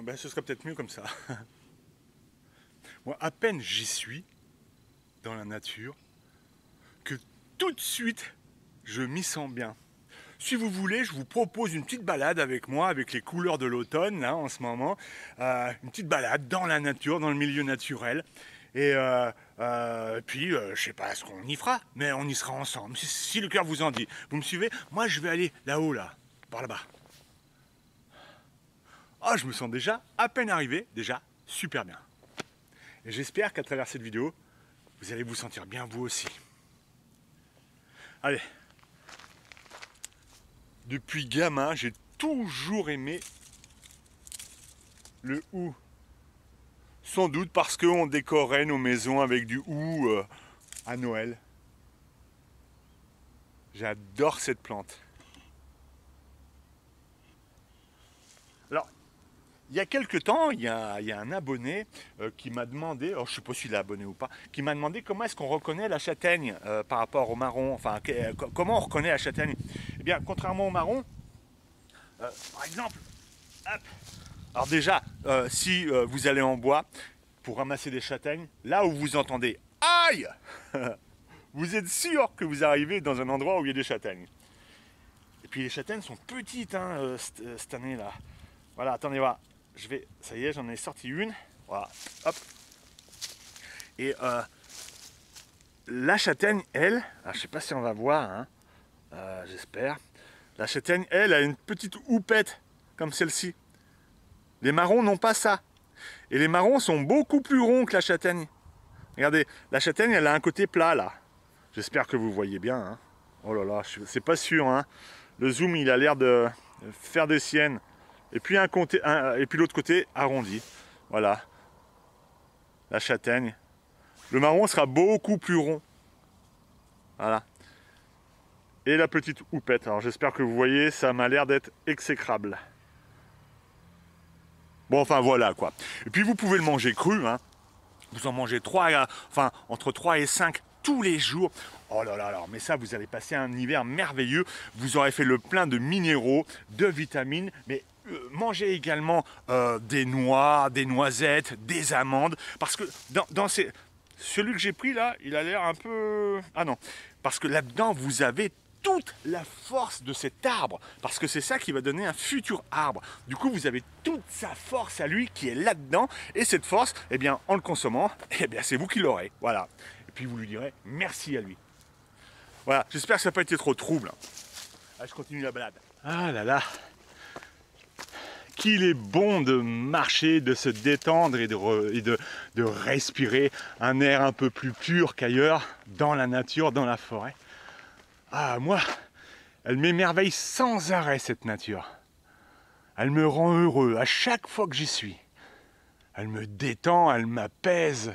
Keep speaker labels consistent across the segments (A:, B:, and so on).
A: Ben, ce serait peut-être mieux comme ça. Moi, à peine j'y suis, dans la nature, que tout de suite, je m'y sens bien. Si vous voulez, je vous propose une petite balade avec moi, avec les couleurs de l'automne, là, en ce moment. Une petite balade dans la nature, dans le milieu naturel. Et puis, je sais pas ce qu'on y fera, mais on y sera ensemble, si le cœur vous en dit. Vous me suivez? Moi, je vais aller là-haut, là, par là-bas. Ah, je me sens déjà, à peine arrivé, déjà super bien. Et j'espère qu'à travers cette vidéo, vous allez vous sentir bien vous aussi. Allez. Depuis gamin, j'ai toujours aimé le hou. Sans doute parce qu'on décorait nos maisons avec du hou à Noël. J'adore cette plante. Alors, il y a quelques temps, il y a un abonné qui m'a demandé, alors je ne sais pas s'il est abonné ou pas, qui m'a demandé comment est-ce qu'on reconnaît la châtaigne par rapport au marron, enfin comment on reconnaît la châtaigne. Eh bien, contrairement au marron, par exemple, hop, alors déjà, si vous allez en bois pour ramasser des châtaignes, là où vous entendez « Aïe !» vous êtes sûr que vous arrivez dans un endroit où il y a des châtaignes. Et puis les châtaignes sont petites hein, cette année-là. Voilà, attendez voir. Ça y est, j'en ai sorti une. Voilà, hop. Et la châtaigne, elle, alors, je ne sais pas si on va voir, hein, j'espère. La châtaigne, elle, a une petite houppette comme celle-ci. Les marrons n'ont pas ça. Et les marrons sont beaucoup plus ronds que la châtaigne. Regardez, la châtaigne, elle a un côté plat, là. J'espère que vous voyez bien. Hein. Oh là là, c'est pas sûr. Hein. Le zoom, il a l'air de faire des siennes. Et puis, puis l'autre côté, arrondi. Voilà. La châtaigne. Le marron sera beaucoup plus rond. Voilà. Et la petite houppette. Alors, j'espère que vous voyez, ça m'a l'air d'être exécrable. Bon, enfin, voilà, quoi. Et puis, vous pouvez le manger cru, hein. Vous en mangez entre 3 et 5 tous les jours. Oh là là, alors, mais ça, vous allez passer un hiver merveilleux. Vous aurez fait le plein de minéraux, de vitamines, mais mangez également des noix, des noisettes, des amandes, parce que celui que j'ai pris là, il a l'air un peu... Ah non, parce que là-dedans, vous avez toute la force de cet arbre, parce que c'est ça qui va donner un futur arbre. Du coup, vous avez toute sa force à lui qui est là-dedans, et cette force, eh bien, en le consommant, eh bien, c'est vous qui l'aurez. Voilà. Et puis, vous lui direz merci à lui. Voilà, j'espère que ça n'a pas été trop trouble. Allez, je continue la balade. Ah là là, qu'il est bon de marcher, de se détendre et de respirer un air un peu plus pur qu'ailleurs, dans la nature, dans la forêt. Ah, moi, elle m'émerveille sans arrêt, cette nature. Elle me rend heureux à chaque fois que j'y suis. Elle me détend, elle m'apaise.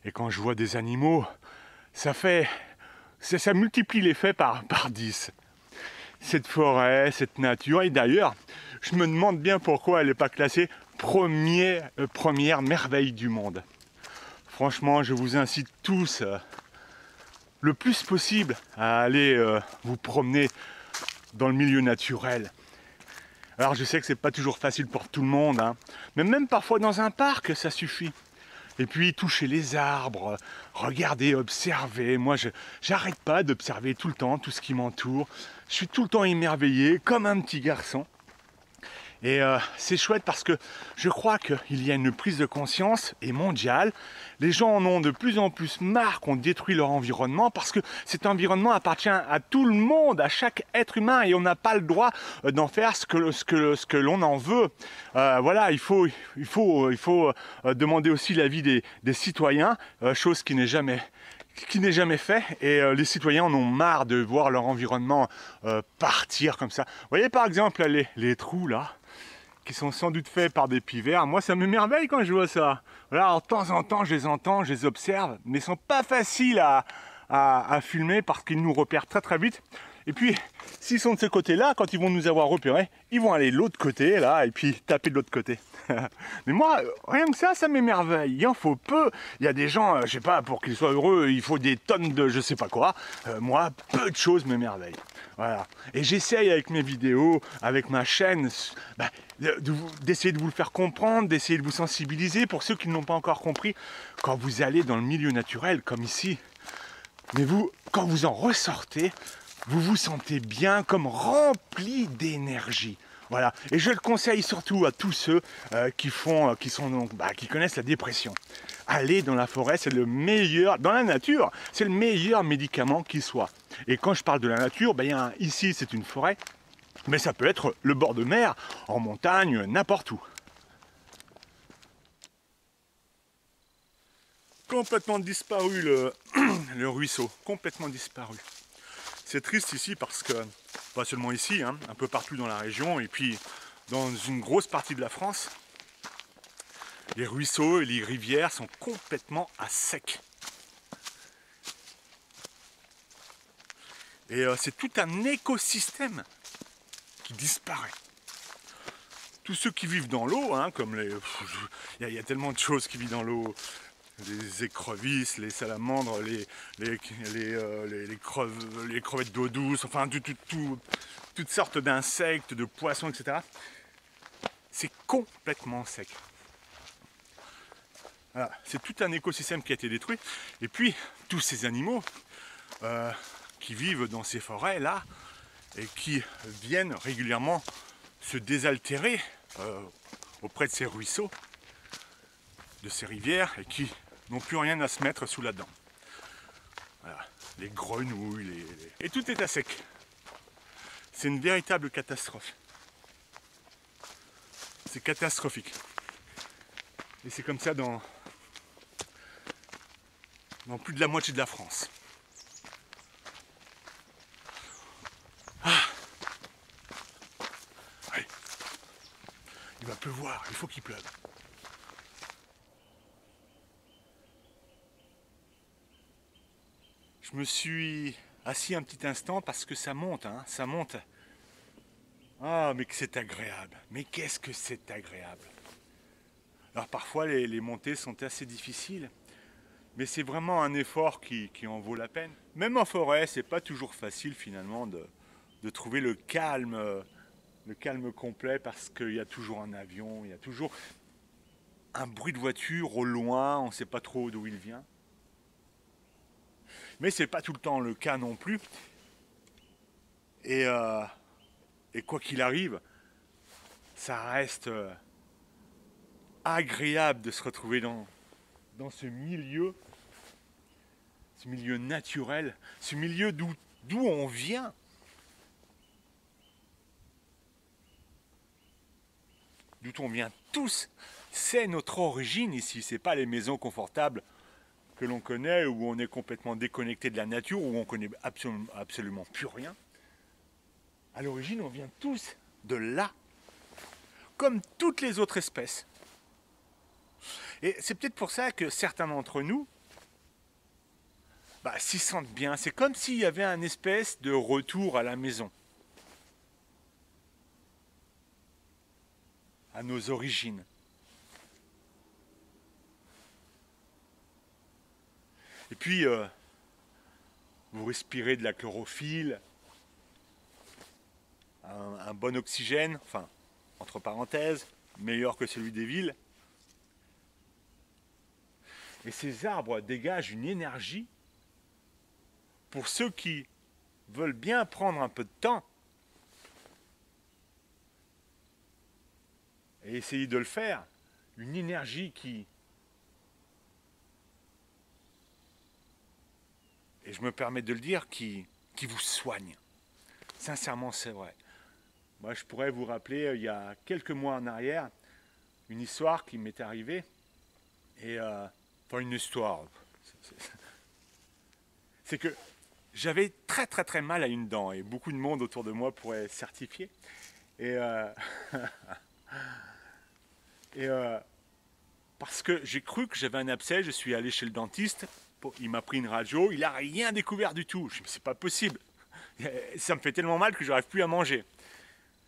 A: Et quand je vois des animaux, ça multiplie l'effet par 10. Cette forêt, cette nature, et d'ailleurs, je me demande bien pourquoi elle n'est pas classée première merveille du monde. Franchement, je vous incite tous le plus possible à aller vous promener dans le milieu naturel. Alors je sais que c'est pas toujours facile pour tout le monde, hein, mais même parfois dans un parc, ça suffit. Et puis toucher les arbres, regarder, observer. Moi, j'arrête pas d'observer tout le temps, tout ce qui m'entoure. Je suis tout le temps émerveillé, comme un petit garçon. Et c'est chouette parce que je crois qu'il y a une prise de conscience et mondiale. Les gens en ont de plus en plus marre qu'on détruit leur environnement parce que cet environnement appartient à tout le monde, à chaque être humain et on n'a pas le droit d'en faire ce que l'on en veut. Voilà, il faut demander aussi l'avis des citoyens, chose qui n'est jamais fait, et les citoyens en ont marre de voir leur environnement partir comme ça. Vous voyez par exemple les trous là, qui sont sans doute faits par des pivers. Moi, ça m'émerveille quand je vois ça. Voilà, alors, de temps en temps, je les entends, je les observe, mais ils sont pas faciles à filmer parce qu'ils nous repèrent très très vite. Et puis, s'ils sont de ce côté-là, quand ils vont nous avoir repérés, ils vont aller de l'autre côté, là, et puis taper de l'autre côté. Mais moi, rien que ça m'émerveille. Il en faut peu. Il y a des gens, je sais pas, pour qu'ils soient heureux, il faut des tonnes de je sais pas quoi. Moi, peu de choses m'émerveillent. Voilà. Et j'essaye avec mes vidéos, avec ma chaîne, bah, d'essayer de vous le faire comprendre, d'essayer de vous sensibiliser. Pour ceux qui ne l'ont pas encore compris, quand vous allez dans le milieu naturel, comme ici, mais vous, quand vous en ressortez, vous vous sentez bien, comme rempli d'énergie. Voilà. Et je le conseille surtout à tous ceux qui connaissent la dépression. Aller dans la forêt, c'est le meilleur, dans la nature, c'est le meilleur médicament qui soit. Et quand je parle de la nature, ici c'est une forêt, mais ça peut être le bord de mer, en montagne, n'importe où. Complètement disparu le ruisseau, complètement disparu. C'est triste ici parce que, pas seulement ici, hein, un peu partout dans la région, et puis dans une grosse partie de la France, les ruisseaux et les rivières sont complètement à sec. Et c'est tout un écosystème qui disparaît. Tous ceux qui vivent dans l'eau, hein, comme les... Il y a tellement de choses qui vivent dans l'eau. Les écrevisses, les salamandres, les crevettes d'eau douce, enfin toutes sortes d'insectes, de poissons, etc. C'est complètement sec. Voilà. C'est tout un écosystème qui a été détruit. Et puis, tous ces animaux qui vivent dans ces forêts-là et qui viennent régulièrement se désaltérer auprès de ces ruisseaux, de ces rivières, et qui n'ont plus rien à se mettre sous la dent. Voilà. Les grenouilles, et tout est à sec. C'est une véritable catastrophe. C'est catastrophique. Et c'est comme ça dans plus de la moitié de la France. Ah. Allez. Il va pleuvoir, il faut qu'il pleuve. Je me suis assis un petit instant parce que ça monte, hein, ça monte. Ah, mais que c'est agréable. Mais qu'est-ce que c'est agréable. Alors parfois les montées sont assez difficiles, mais c'est vraiment un effort qui en vaut la peine. Même en forêt, c'est pas toujours facile finalement de trouver le calme complet, parce qu'il y a toujours un avion, il y a toujours un bruit de voiture au loin, on ne sait pas trop d'où il vient. Mais c'est pas tout le temps le cas non plus. Et quoi qu'il arrive, ça reste agréable de se retrouver dans ce milieu naturel, ce milieu d'où on vient. D'où on vient tous. C'est notre origine ici, c'est pas les maisons confortables que l'on connaît, où on est complètement déconnecté de la nature, où on connaît absolument plus rien. À l'origine, on vient tous de là, comme toutes les autres espèces. Et c'est peut-être pour ça que certains d'entre nous s'y sentent bien. C'est comme s'il y avait un espèce de retour à la maison, à nos origines. Et puis, vous respirez de la chlorophylle, un bon oxygène, enfin, entre parenthèses, meilleur que celui des villes. Et ces arbres dégagent une énergie pour ceux qui veulent bien prendre un peu de temps et essayer de le faire, une énergie qui... Et je me permets de le dire, qui vous soigne. Sincèrement, c'est vrai. Moi, je pourrais vous rappeler, il y a quelques mois en arrière, une histoire qui m'est arrivée. Et, enfin, une histoire. C'est que j'avais très très très mal à une dent. Et beaucoup de monde autour de moi pourrait certifier. Et, parce que j'ai cru que j'avais un abcès, je suis allé chez le dentiste. Il m'a pris une radio, il n'a rien découvert du tout. Je me suis dit, c'est pas possible. Ça me fait tellement mal que j'arrive plus à manger.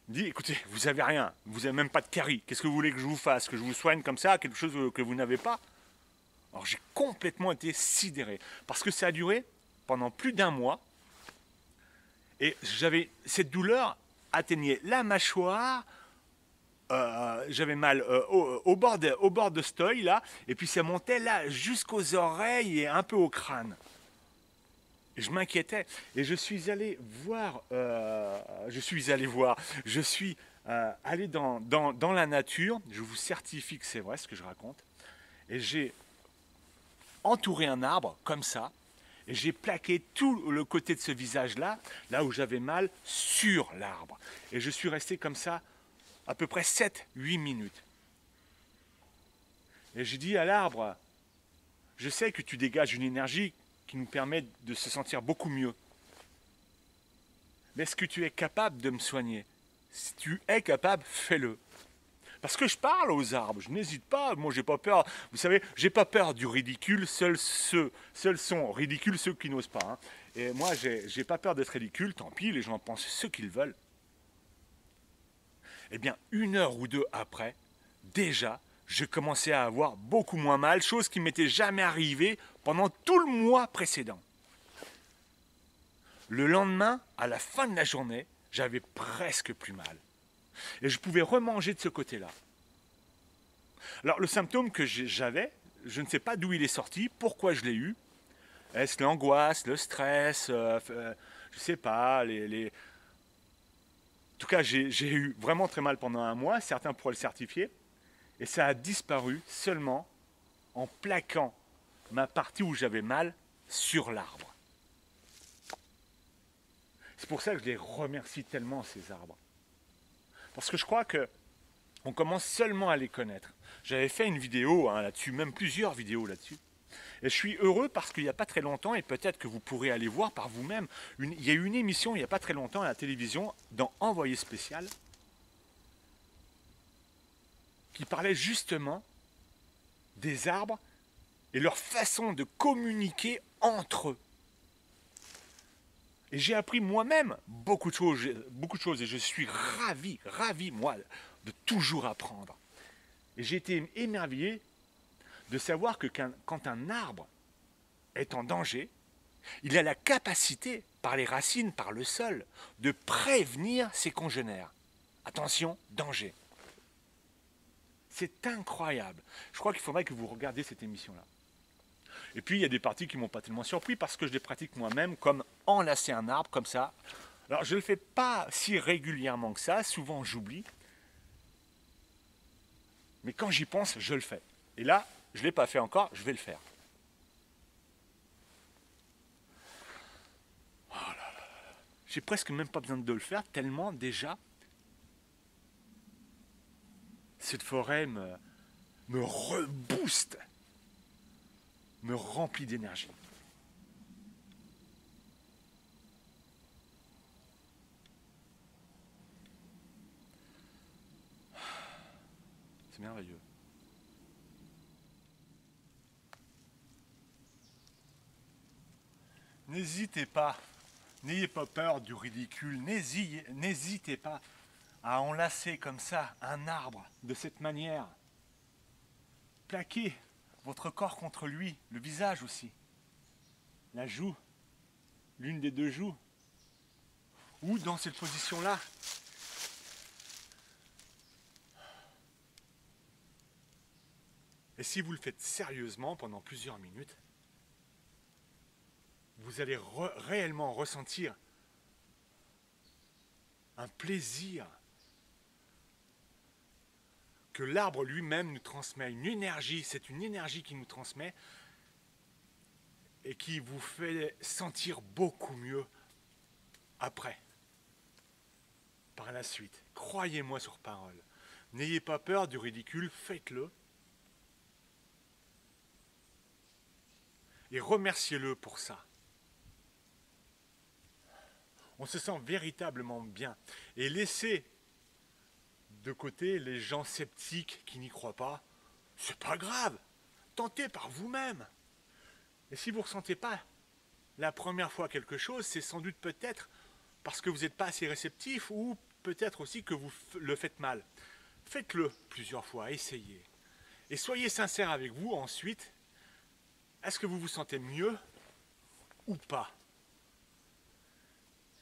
A: Il me dit, écoutez, vous avez rien, vous avez même pas de carie. Qu'est-ce que vous voulez que je vous fasse? Que je vous soigne comme ça, quelque chose que vous n'avez pas? Alors j'ai complètement été sidéré. Parce que ça a duré pendant plus d'un mois. Et j'avais cette douleur atteignait la mâchoire, j'avais mal au bord de cet œil là, et puis ça montait là jusqu'aux oreilles et un peu au crâne. Et je m'inquiétais et je suis allé voir, je suis allé dans la nature, je vous certifie que c'est vrai ce que je raconte, et j'ai entouré un arbre comme ça, et j'ai plaqué tout le côté de ce visage-là, là où j'avais mal, sur l'arbre. Et je suis resté comme ça à peu près 7-8 minutes. Et j'ai dit à l'arbre, je sais que tu dégages une énergie qui nous permet de se sentir beaucoup mieux. Mais est-ce que tu es capable de me soigner? Si tu es capable, fais-le. Parce que je parle aux arbres, je n'hésite pas, moi j'ai pas peur, vous savez, j'ai pas peur du ridicule, seuls sont ridicules ceux qui n'osent pas. Hein. Et moi j'ai pas peur d'être ridicule, tant pis, les gens pensent ce qu'ils veulent. Eh bien, 1 heure ou 2 après, déjà, je commençais à avoir beaucoup moins mal, chose qui m'était jamais arrivée pendant tout le mois précédent. Le lendemain, à la fin de la journée, j'avais presque plus mal. Et je pouvais remanger de ce côté-là. Alors le symptôme que j'avais, je ne sais pas d'où il est sorti, pourquoi je l'ai eu. Est-ce l'angoisse, le stress, je ne sais pas, En tout cas, j'ai eu vraiment très mal pendant un mois, certains pourraient le certifier, et ça a disparu seulement en plaquant ma partie où j'avais mal sur l'arbre. C'est pour ça que je les remercie tellement, ces arbres. Parce que je crois que on commence seulement à les connaître. J'avais fait une vidéo là-dessus, même plusieurs vidéos là-dessus. Et je suis heureux parce qu'il n'y a pas très longtemps, et peut-être que vous pourrez aller voir par vous-même, il y a eu une émission il n'y a pas très longtemps à la télévision, dans Envoyé spécial, qui parlait justement des arbres et leur façon de communiquer entre eux. Et j'ai appris moi-même beaucoup de choses, et je suis ravi, moi, de toujours apprendre. Et j'ai été émerveillé de savoir que quand un arbre est en danger, il a la capacité, par les racines, par le sol, de prévenir ses congénères. Attention, danger. C'est incroyable. Je crois qu'il faudrait que vous regardiez cette émission-là. Et puis, il y a des parties qui ne m'ont pas tellement surpris parce que je les pratique moi-même, comme enlacer un arbre, comme ça. Alors, je ne le fais pas si régulièrement que ça, souvent j'oublie. Mais quand j'y pense, je le fais. Et là, je ne l'ai pas fait encore, je vais le faire. Oh là là. J'ai presque même pas besoin de le faire, tellement déjà, cette forêt me rebooste, me remplit d'énergie. C'est merveilleux. N'hésitez pas, n'ayez pas peur du ridicule, n'hésitez pas à enlacer comme ça un arbre de cette manière. Plaquez votre corps contre lui, le visage aussi, la joue, l'une des deux joues, ou dans cette position-là. Et si vous le faites sérieusement pendant plusieurs minutes, vous allez réellement ressentir un plaisir que l'arbre lui-même nous transmet, une énergie, c'est une énergie qui nous transmet et qui vous fait sentir beaucoup mieux après, par la suite. Croyez-moi sur parole. N'ayez pas peur du ridicule, faites-le. Et remerciez-le pour ça. On se sent véritablement bien. Et laissez de côté les gens sceptiques qui n'y croient pas. C'est pas grave. Tentez par vous-même. Et si vous ne ressentez pas la première fois quelque chose, c'est sans doute peut-être parce que vous n'êtes pas assez réceptif ou peut-être aussi que vous le faites mal. Faites-le plusieurs fois, essayez. Et soyez sincère avec vous ensuite. Est-ce que vous vous sentez mieux ou pas?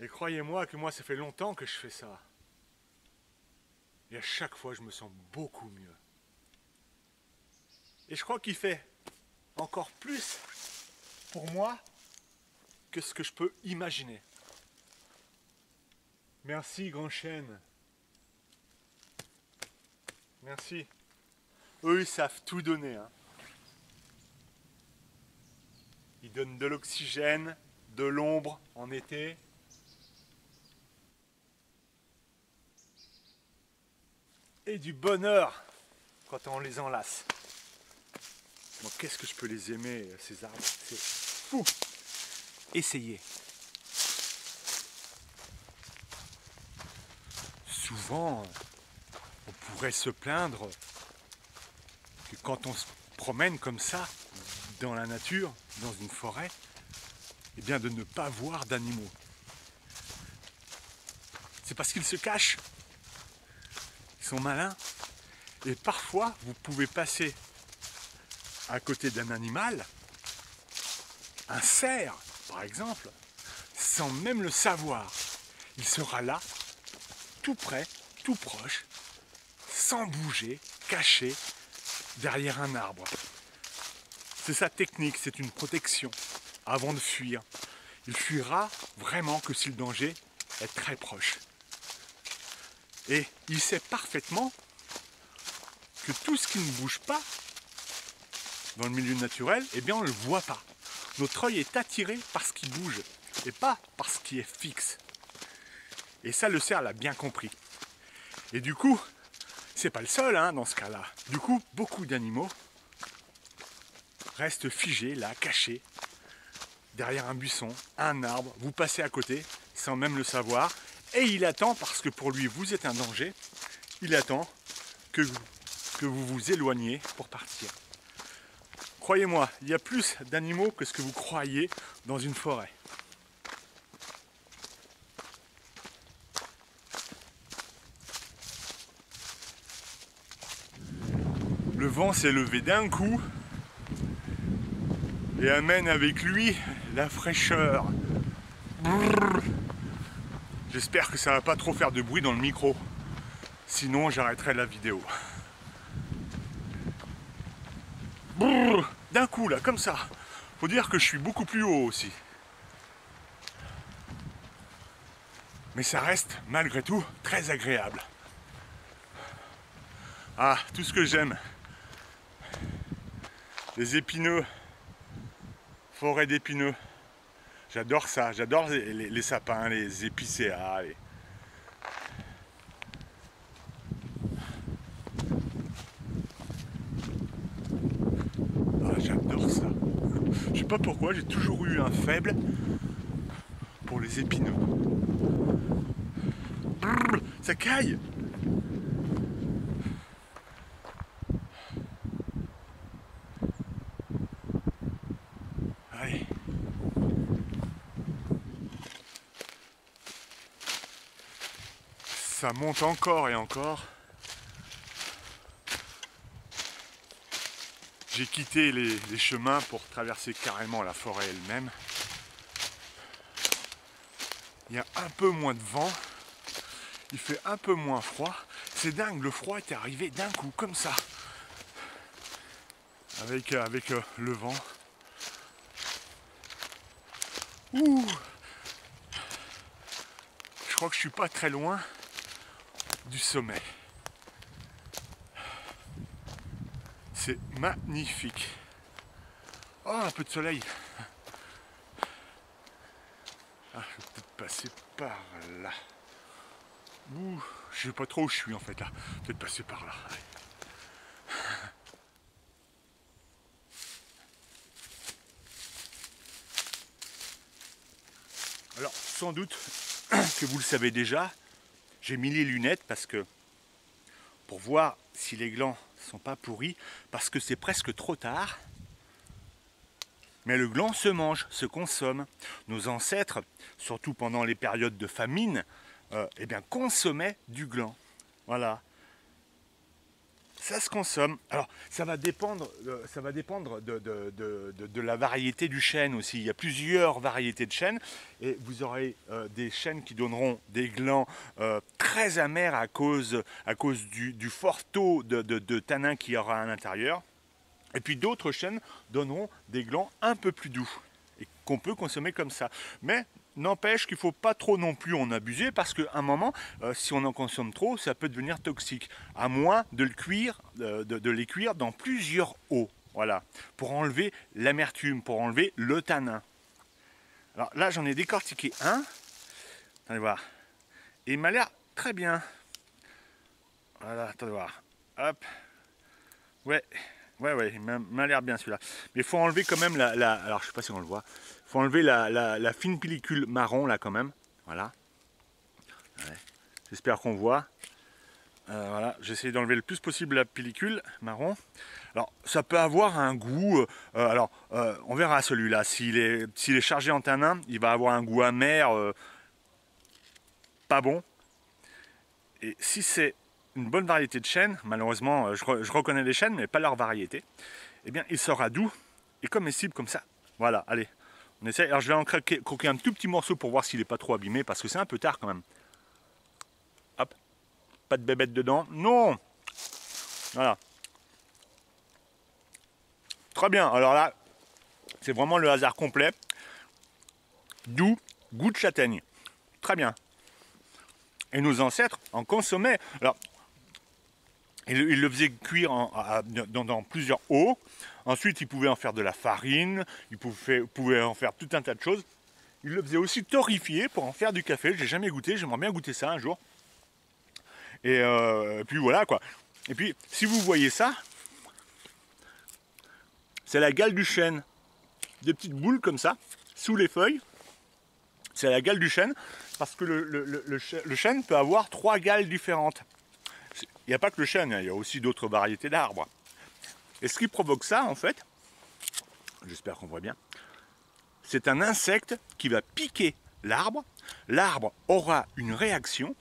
A: Et croyez-moi que moi, ça fait longtemps que je fais ça. Et à chaque fois, je me sens beaucoup mieux. Et je crois qu'il fait encore plus pour moi que ce que je peux imaginer. Merci, grand chêne. Merci. Eux, ils savent tout donner. Hein. Ils donnent de l'oxygène, de l'ombre en été. Et du bonheur quand on les enlace. Bon, qu'est-ce que je peux les aimer, ces arbres? C'est fou. Essayez. Souvent, on pourrait se plaindre que quand on se promène comme ça, dans la nature, dans une forêt, eh bien de ne pas voir d'animaux. C'est parce qu'ils se cachent. Ils sont malins. Et parfois, vous pouvez passer à côté d'un animal, un cerf par exemple, sans même le savoir. Il sera là, tout près, tout proche, sans bouger, caché derrière un arbre. C'est sa technique, c'est une protection avant de fuir. Il fuira vraiment que si le danger est très proche. Et il sait parfaitement que tout ce qui ne bouge pas dans le milieu naturel, eh bien on ne le voit pas. Notre œil est attiré par ce qui bouge et pas par ce qui est fixe. Et ça, le cerf l'a bien compris. Et du coup, c'est pas le seul hein, dans ce cas-là. Du coup, beaucoup d'animaux restent figés là, cachés, derrière un buisson, un arbre. Vous passez à côté sans même le savoir. Et il attend, parce que pour lui, vous êtes un danger, il attend que vous vous éloigniez pour partir. Croyez-moi, il y a plus d'animaux que ce que vous croyez dans une forêt. Le vent s'est levé d'un coup et amène avec lui la fraîcheur. Brrr. J'espère que ça va pas trop faire de bruit dans le micro. Sinon, j'arrêterai la vidéo. Brrr. D'un coup, là, comme ça. Faut dire que je suis beaucoup plus haut aussi. Mais ça reste, malgré tout, très agréable. Ah, tout ce que j'aime. Les épineux. Forêt d'épineux. J'adore ça. J'adore les sapins, les épicéas. Ah, j'adore ça. Je sais pas pourquoi, j'ai toujours eu un faible pour les épineux. Brrr, ça caille. Allez. Ça monte encore et encore. J'ai quitté les chemins pour traverser carrément la forêt elle-même. Il y a un peu moins de vent. Il fait un peu moins froid. C'est dingue, le froid est arrivé d'un coup, comme ça. Avec le vent. Ouh! Je crois que je suis pas très loin du sommet. C'est magnifique. Oh, un peu de soleil. Ah, je vais peut-être passer par là. Ouh, je sais pas trop où je suis en fait là. Peut-être passer par là. Allez. Alors, sans doute que vous le savez déjà, j'ai mis les lunettes parce que pour voir si les glands sont pas pourris, parce que c'est presque trop tard. Mais le gland se mange, se consomme. Nos ancêtres, surtout pendant les périodes de famine, eh bien, consommaient du gland. Voilà. Ça se consomme. Alors, ça va dépendre de la variété du chêne aussi. Il y a plusieurs variétés de chêne et vous aurez des chênes qui donneront des glands très amers à cause du fort taux de tanin qu'il y aura à l'intérieur. Et puis d'autres chênes donneront des glands un peu plus doux et qu'on peut consommer comme ça. Mais n'empêche qu'il ne faut pas trop non plus en abuser parce qu'à un moment, si on en consomme trop, ça peut devenir toxique. À moins de le cuire, de les cuire dans plusieurs eaux. Voilà, pour enlever l'amertume, pour enlever le tanin. Alors là, j'en ai décortiqué un. Allez voir. Et il m'a l'air très bien. Voilà, attendez voir. Hop. Ouais. Ouais, il m'a l'air bien celui-là. Mais il faut enlever quand même alors je sais pas si on le voit. Il faut enlever la fine pellicule marron là quand même. Voilà. Ouais. J'espère qu'on voit. Voilà, j'essaie d'enlever le plus possible la pellicule marron. Alors ça peut avoir un goût. On verra celui-là. S'il est chargé en tanin, il va avoir un goût amer, pas bon. Et si c'est une bonne variété de chêne, malheureusement je reconnais les chênes mais pas leur variété, eh bien il sera doux et comestible comme ça. Voilà, allez, on essaie. Alors je vais en croquer un tout petit morceau pour voir s'il n'est pas trop abîmé parce que c'est un peu tard quand même. Hop, pas de bébête dedans, non. Voilà. Très bien, alors là, c'est vraiment le hasard complet. Doux, goût de châtaigne. Très bien. Et nos ancêtres en consommaient. Alors, ils le faisaient cuire dans plusieurs eaux. Ensuite, ils pouvaient en faire de la farine. Ils pouvaient en faire tout un tas de choses. Ils le faisaient aussi torréfier pour en faire du café. Je n'ai jamais goûté. J'aimerais bien goûter ça un jour. Et puis voilà quoi. Et puis, si vous voyez ça, c'est la gale du chêne. Des petites boules comme ça, sous les feuilles. C'est la gale du chêne. Parce que le chêne peut avoir 3 gales différentes. Il n'y a pas que le chêne, il y a aussi d'autres variétés d'arbres. Et ce qui provoque ça, en fait, j'espère qu'on voit bien, c'est un insecte qui va piquer l'arbre. L'arbre aura une réaction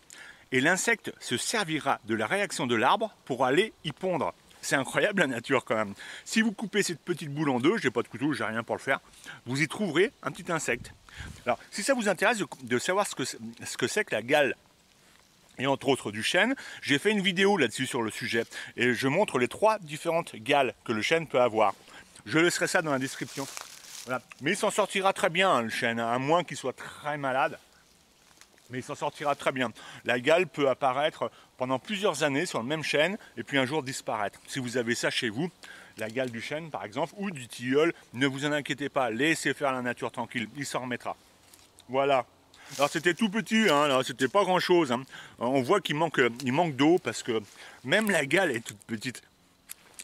A: et l'insecte se servira de la réaction de l'arbre pour aller y pondre. C'est incroyable la nature quand même. Si vous coupez cette petite boule en deux, j'ai pas de couteau, j'ai rien pour le faire, vous y trouverez un petit insecte. Alors, si ça vous intéresse de savoir ce que c'est que la gale, et entre autres du chêne, j'ai fait une vidéo là-dessus sur le sujet et je montre les 3 différentes gales que le chêne peut avoir. Je laisserai ça dans la description. Voilà. Mais il s'en sortira très bien, hein, le chêne, à moins qu'il soit très malade. Mais il s'en sortira très bien. La gale peut apparaître pendant plusieurs années sur le même chêne et puis un jour disparaître. Si vous avez ça chez vous, la gale du chêne par exemple, ou du tilleul, ne vous en inquiétez pas, laissez faire la nature tranquille, il s'en remettra. Voilà. Alors c'était tout petit, hein, c'était pas grand chose. Hein. On voit qu'il manque d'eau parce que même la gale est toute petite.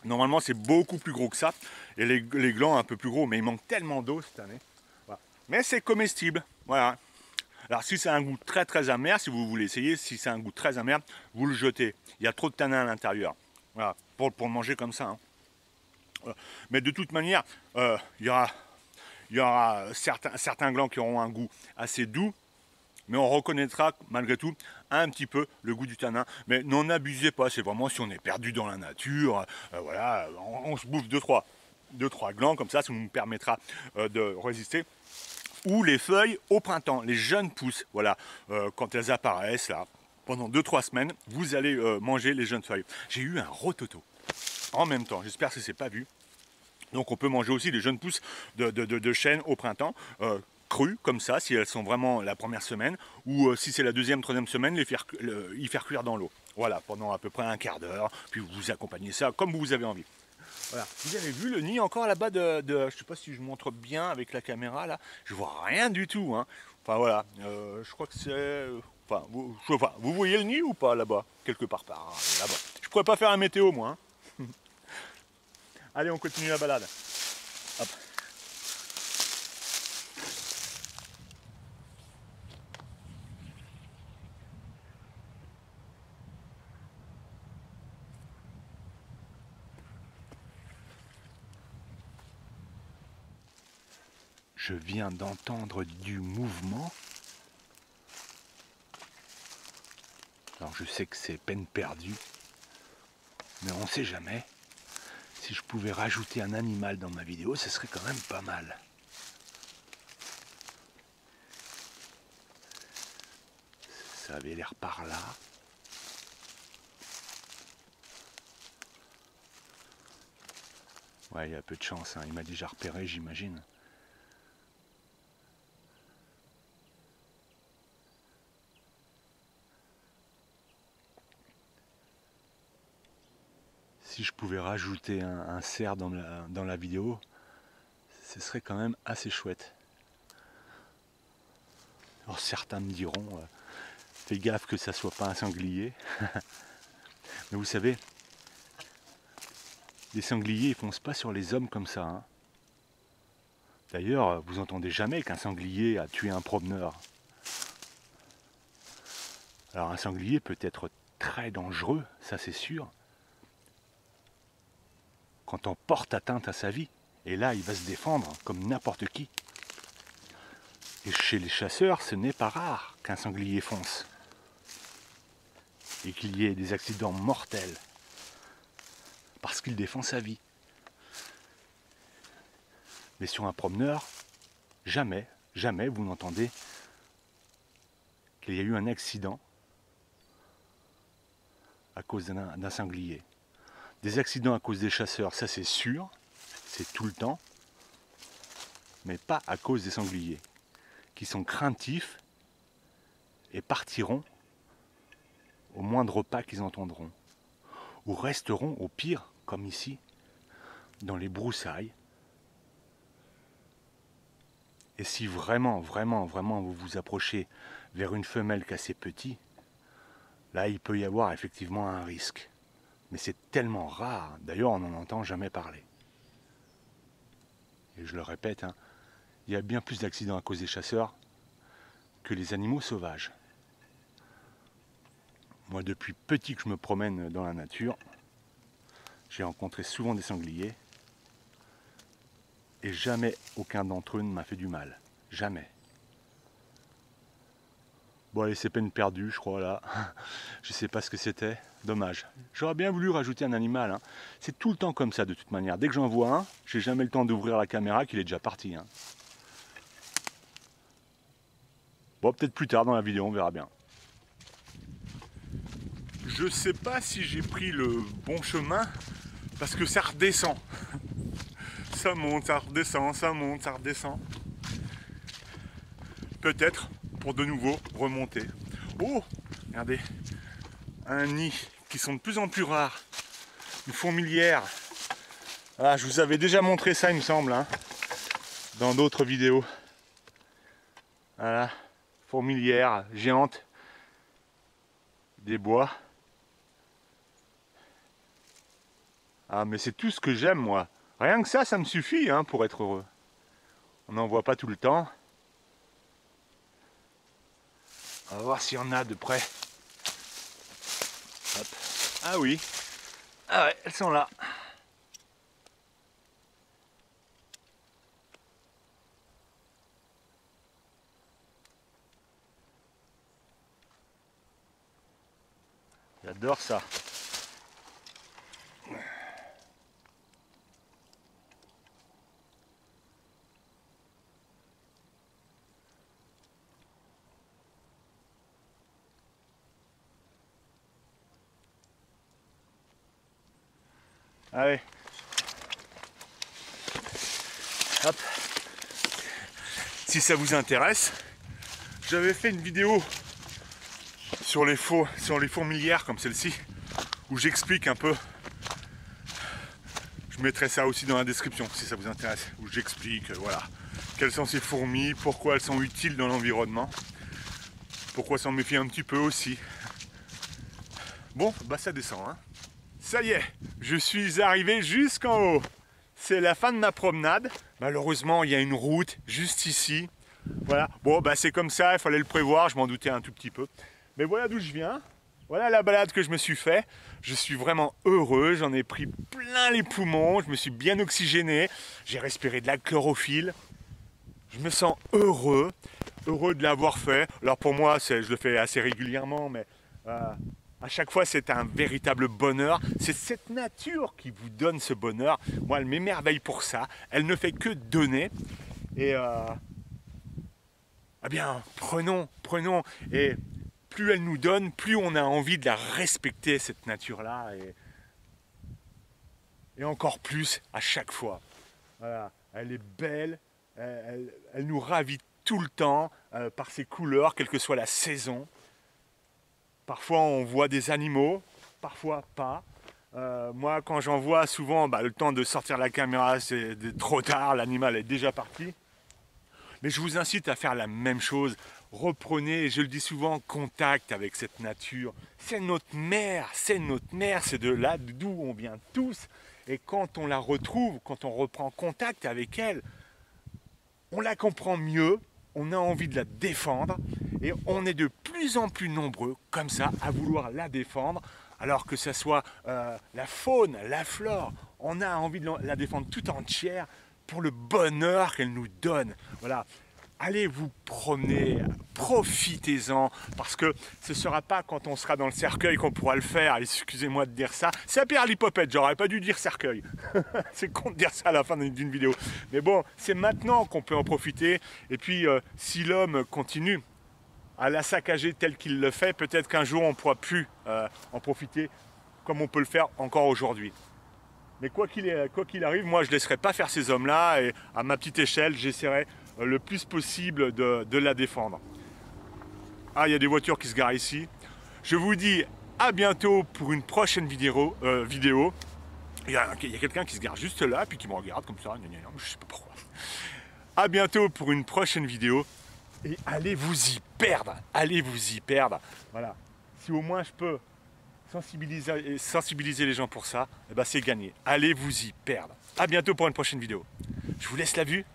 A: Normalement c'est beaucoup plus gros que ça. Et les glands un peu plus gros, mais il manque tellement d'eau cette année. Voilà. Mais c'est comestible. Voilà. Alors si c'est un goût très très amer, si vous voulez essayer, si c'est un goût très amer, vous le jetez. Il y a trop de tanin à l'intérieur. Voilà. Pour le manger comme ça. Hein. Voilà. Mais de toute manière, il y aura certains glands qui auront un goût assez doux. Mais on reconnaîtra malgré tout un petit peu le goût du tanin. Mais n'en abusez pas, c'est vraiment si on est perdu dans la nature, voilà, on se bouffe 2-3 glands comme ça nous permettra de résister. Ou les feuilles au printemps, les jeunes pousses, voilà, quand elles apparaissent là, pendant 2-3 semaines, vous allez manger les jeunes feuilles. J'ai eu un rototo en même temps, j'espère que ça ne s'est pas vu. Donc on peut manger aussi les jeunes pousses de chêne au printemps. Crues comme ça, si elles sont vraiment la première semaine, ou si c'est la deuxième, troisième semaine, y faire cuire dans l'eau. Voilà, pendant à peu près un quart d'heure, puis vous accompagnez ça comme vous avez envie. Voilà, vous avez vu le nid encore là-bas je sais pas si je montre bien avec la caméra là, je vois rien du tout. Hein. Enfin voilà, je crois que c'est... Enfin, vous voyez le nid ou pas là-bas? Quelque part par là-bas. Je pourrais pas faire un météo moi. Hein. Allez, on continue la balade. Hop. Je viens d'entendre du mouvement. Alors je sais que c'est peine perdue, mais on ne sait jamais. Si je pouvais rajouter un animal dans ma vidéo, ce serait quand même pas mal. Ça avait l'air par là. Ouais, il y a peu de chance, hein. Il m'a déjà repéré, j'imagine. Si je pouvais rajouter un cerf dans la vidéo, ce serait quand même assez chouette. Alors certains me diront, fais gaffe que ça soit pas un sanglier. Mais vous savez, les sangliers ils foncent pas sur les hommes comme ça, hein. D'ailleurs, vous entendez jamais qu'un sanglier a tué un promeneur. Alors un sanglier peut être très dangereux, ça c'est sûr, quand on porte atteinte à sa vie. Et là, il va se défendre comme n'importe qui. Et chez les chasseurs, ce n'est pas rare qu'un sanglier fonce. Et qu'il y ait des accidents mortels. Parce qu'il défend sa vie. Mais sur un promeneur, jamais, jamais vous n'entendez qu'il y a eu un accident à cause d'un sanglier. Des accidents à cause des chasseurs, ça c'est sûr, c'est tout le temps, mais pas à cause des sangliers, qui sont craintifs et partiront au moindre pas qu'ils entendront, ou resteront au pire, comme ici, dans les broussailles. Et si vraiment, vraiment, vraiment vous vous approchez vers une femelle qui est assez petite, là il peut y avoir effectivement un risque. Mais c'est tellement rare, d'ailleurs on n'en entend jamais parler. Et je le répète, hein, il y a bien plus d'accidents à cause des chasseurs que les animaux sauvages. Moi depuis petit que je me promène dans la nature, j'ai rencontré souvent des sangliers et jamais aucun d'entre eux ne m'a fait du mal. Jamais. Bon allez, c'est peine perdue, je crois là. Je sais pas ce que c'était. Dommage. J'aurais bien voulu rajouter un animal, hein. C'est tout le temps comme ça de toute manière. Dès que j'en vois un, j'ai jamais le temps d'ouvrir la caméra qu'il est déjà parti, hein. Bon, peut-être plus tard dans la vidéo, on verra bien. Je sais pas si j'ai pris le bon chemin parce que ça redescend. Ça monte, ça redescend, ça monte, ça redescend. Peut-être pour de nouveau remonter. Oh, regardez, un nid qui sont de plus en plus rares. Une fourmilière. Ah, je vous avais déjà montré ça, il me semble, hein, dans d'autres vidéos. Voilà, fourmilière géante des bois. Ah, mais c'est tout ce que j'aime, moi. Rien que ça me suffit, hein, pour être heureux. On n'en voit pas tout le temps. On va voir s'il y en a de près. Hop. Ah oui. Ah ouais, elles sont là. J'adore ça. Allez. Hop. Si ça vous intéresse, j'avais fait une vidéo sur les fourmilières comme celle-ci, où j'explique un peu. Je mettrai ça aussi dans la description si ça vous intéresse, où j'explique voilà, quelles sont ces fourmis, pourquoi elles sont utiles dans l'environnement, pourquoi s'en méfier un petit peu aussi. Bon, bah ça descend, hein. Ça y est, je suis arrivé jusqu'en haut. C'est la fin de ma promenade. Malheureusement, il y a une route juste ici. Voilà, bon bah c'est comme ça, il fallait le prévoir, je m'en doutais un tout petit peu. Mais voilà d'où je viens. Voilà la balade que je me suis fait. Je suis vraiment heureux, j'en ai pris plein les poumons, je me suis bien oxygéné, j'ai respiré de la chlorophylle. Je me sens heureux de l'avoir fait. Alors pour moi, je le fais assez régulièrement, mais à chaque fois, c'est un véritable bonheur. C'est cette nature qui vous donne ce bonheur. Moi, elle m'émerveille pour ça. Elle ne fait que donner. Et eh bien, prenons. Et plus elle nous donne, plus on a envie de la respecter, cette nature-là. Et encore plus à chaque fois. Voilà. Elle est belle. Elle nous ravit tout le temps par ses couleurs, quelle que soit la saison. Parfois on voit des animaux, parfois pas. Moi quand j'en vois souvent, le temps de sortir la caméra c'est trop tard, l'animal est déjà parti. Mais je vous incite à faire la même chose. Reprenez, je le dis souvent, contact avec cette nature. C'est notre mère, c'est de là d'où on vient tous. Et quand on la retrouve, quand on reprend contact avec elle, on la comprend mieux, on a envie de la défendre et on est de plus en plus nombreux comme ça à vouloir la défendre, alors que ce soit la faune, la flore, on a envie de la défendre tout entière pour le bonheur qu'elle nous donne. Voilà. Allez vous promener, profitez-en, parce que ce ne sera pas quand on sera dans le cercueil qu'on pourra le faire, excusez-moi de dire ça. C'est Pierre l'hypopète, j'aurais pas dû dire cercueil. C'est con de dire ça à la fin d'une vidéo. Mais bon, c'est maintenant qu'on peut en profiter, et puis si l'homme continue à la saccager tel qu'il le fait, peut-être qu'un jour on ne pourra plus en profiter comme on peut le faire encore aujourd'hui. Mais quoi qu'il arrive, moi je ne laisserai pas faire ces hommes-là, et à ma petite échelle, j'essaierai le plus possible de la défendre. Ah, il y a des voitures qui se garent ici. Je vous dis à bientôt pour une prochaine vidéo. Il y a quelqu'un qui se gare juste là, puis qui me regarde comme ça. Je sais pas pourquoi. À bientôt pour une prochaine vidéo. Et allez vous y perdre. Allez vous y perdre. Voilà. Si au moins je peux sensibiliser les gens pour ça, eh ben c'est gagné. Allez vous y perdre. À bientôt pour une prochaine vidéo. Je vous laisse la vue.